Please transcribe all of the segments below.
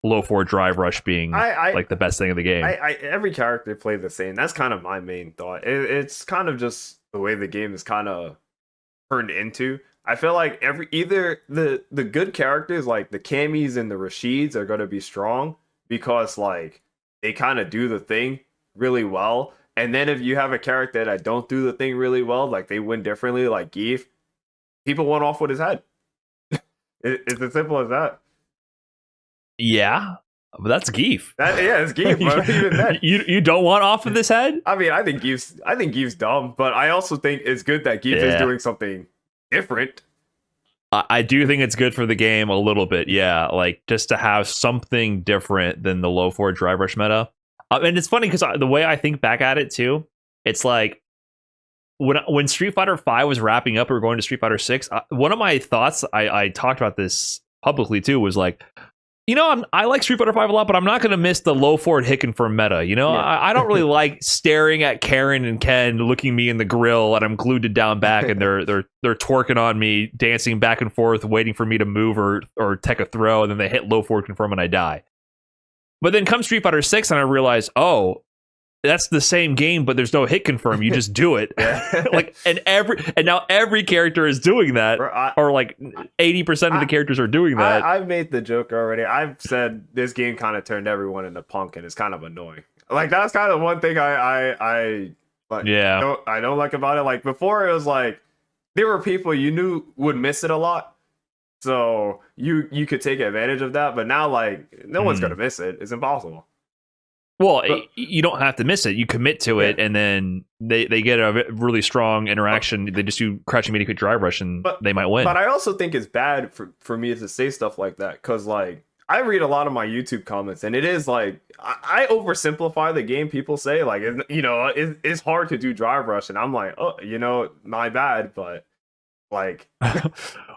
low forward drive rush being like the best thing of the game. Every character played the same. That's kind of my main thought. It's kind of just the way the game is kind of turned into. I feel like either the good characters like the Camis and the Rashids are going to be strong because like they kind of do the thing really well. And then if you have a character that don't do the thing really well, like they win differently, like Geef, people went off with his head. It's as simple as that. Yeah, but that's Geef. It's Geef. But even then, you don't want off of this head. I mean, I think Geef's dumb, but I also think it's good that Geef is doing something different. I do think it's good for the game a little bit. Yeah, like just to have something different than the low forward drive rush meta. And it's funny because the way I think back at it too, it's like when Street Fighter V was wrapping up, we were going to Street Fighter 6. One of my thoughts, I talked about this publicly too, was like, you know, I like Street Fighter V a lot, but I'm not going to miss the low forward hick and firm meta. You know, I don't really like staring at Karen and Ken looking me in the grill, and I'm glued to down back, and they're twerking on me, dancing back and forth, waiting for me to move or take a throw, and then they hit low forward confirm and I die. But then comes Street Fighter 6, and I realize, oh, that's the same game, but there's no hit confirm. You just do it. Like, and now every character is doing that, or like 80% of the characters are doing that. I've made the joke already. I've said this game kind of turned everyone into punk, and it's kind of annoying. Like that's kind of one thing I don't like about it. Like before, it was like there were people you knew would miss it a lot, so you could take advantage of that. But now, like no one's gonna miss it. It's impossible. Well, you don't have to miss it. You commit to it, and then they get a really strong interaction. They just do crouching immediate drive rush, and they might win. But I also think it's bad for me to say stuff like that, because like I read a lot of my YouTube comments, and it is like I oversimplify the game. People say like it's hard to do drive rush, and I'm like, oh, my bad, but like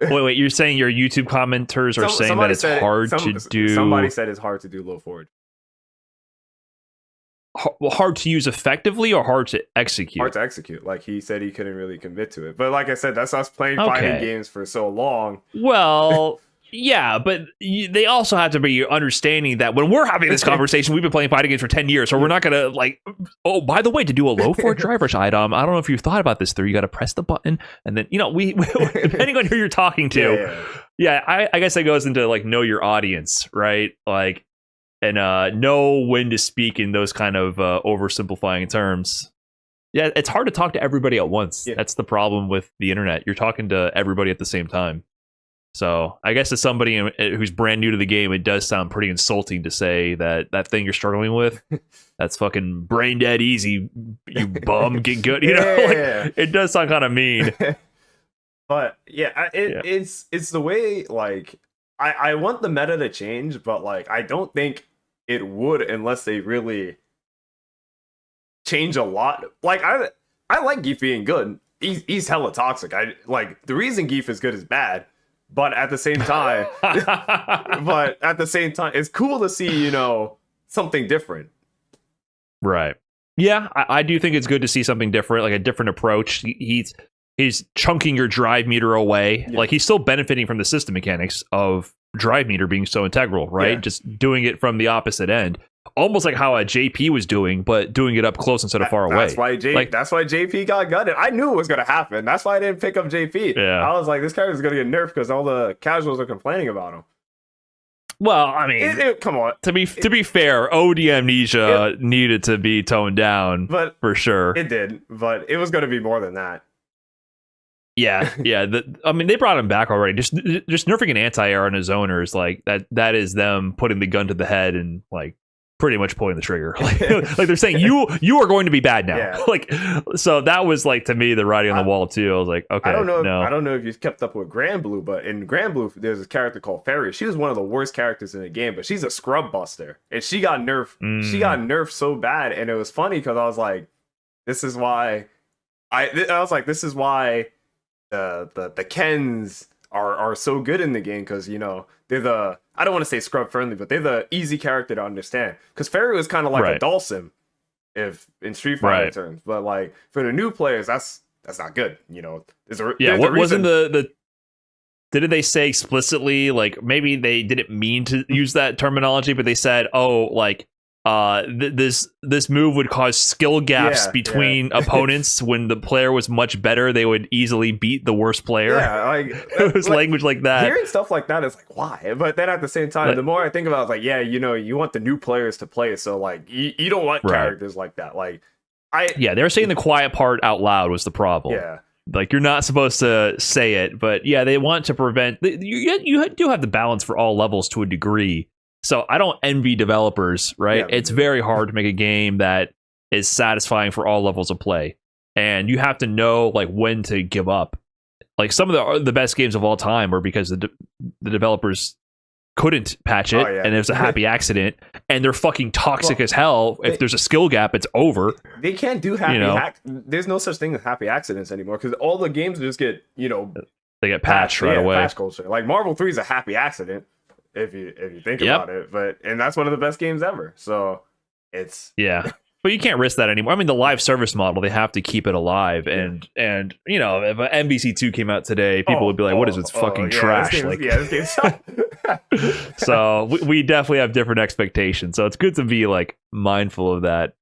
wait, you're saying your YouTube commenters are saying that it's hard to do? Somebody said it's hard to do low forward. Hard to use effectively or hard to execute? Hard to execute. Like he said, he couldn't really commit to it. But like I said, that's us playing fighting games for so long. Well, yeah, but they also have to be understanding that when we're having this conversation, we've been playing fighting games for 10 years, so we're not gonna like. Oh, by the way, to do a low forward drive rush item, I don't know if you've thought about this. You got to press the button, and then we depending on who you're talking to. I guess that goes into like know your audience, right? Like. And know when to speak in those kind of oversimplifying terms. Yeah, it's hard to talk to everybody at once. Yeah. That's the problem with the internet. You're talking to everybody at the same time. So I guess as somebody who's brand new to the game, it does sound pretty insulting to say that thing you're struggling with, that's fucking brain dead easy, you bum, get good. It does sound kind of mean. But it's the way, like, I want the meta to change, but like I don't think it would unless they really change a lot. Like I like Geef being good. He's hella toxic. I like the reason Geef is good is bad, but at the same time, it's cool to see something different. Right. Yeah, I do think it's good to see something different, like a different approach. He's chunking your drive meter away. Yeah. Like he's still benefiting from the system mechanics of drive meter being so integral, right? Yeah. Just doing it from the opposite end. Almost like how a JP was doing, but doing it up close instead of far away. That's why JP got gutted. I knew it was going to happen. That's why I didn't pick up JP. Yeah. I was like, this character's going to get nerfed because all the casuals are complaining about him. Well, I mean, come on. To be fair, OD Amnesia needed to be toned down, but for sure. It did, but it was going to be more than that. Yeah. I mean, they brought him back already. Just nerfing an anti-air on his owner is like that is them putting the gun to the head and like pretty much pulling the trigger. Like they're saying you are going to be bad now. Yeah. Like so that was like to me the writing on the wall too. I was like, okay. I don't know if you've kept up with Grand Blue, but in Grand Blue there's a character called Fairy. She was one of the worst characters in the game, but she's a scrub buster, and she got nerfed. She got nerfed so bad, and it was funny because I was like, this is why the Kens are so good in the game, because they're the, I don't want to say scrub friendly, but they're the easy character to understand, because Fairy was kind of like a Dhalsim if in Street Fighter terms, but like for the new players that's not good. There's a wasn't didn't they say explicitly, like maybe they didn't mean to use that terminology, but they said, oh, like this move would cause skill gaps between opponents. When the player was much better, they would easily beat the worst player. Yeah, like it was language like that. Hearing stuff like that is like, why? But then at the same time, the more I think about it, it's like, yeah, you know, you want the new players to play, so like you don't want characters like that. Like they were saying the quiet part out loud was the problem. Yeah. Like, you're not supposed to say it, but yeah, they want to prevent. You do have the balance for all levels to a degree. So I don't envy developers, right? Yeah, it's very hard to make a game that is satisfying for all levels of play, and you have to know like when to give up. Like, some of the best games of all time were because the developers couldn't patch it, and it was a happy accident, and they're fucking toxic as hell. If there's a skill gap, it's over. They can't do happy there's no such thing as happy accidents anymore, because all the games just get, you know, they get patched right away. Patch culture. Like Marvel 3 is a happy accident if you think about it, and that's one of the best games ever. So it's but you can't risk that anymore. I mean, the live service model, they have to keep it alive, and you know, if an MVC2 came out today, people would be like, "What is this fucking trash?" This game's So we definitely have different expectations. So it's good to be like mindful of that.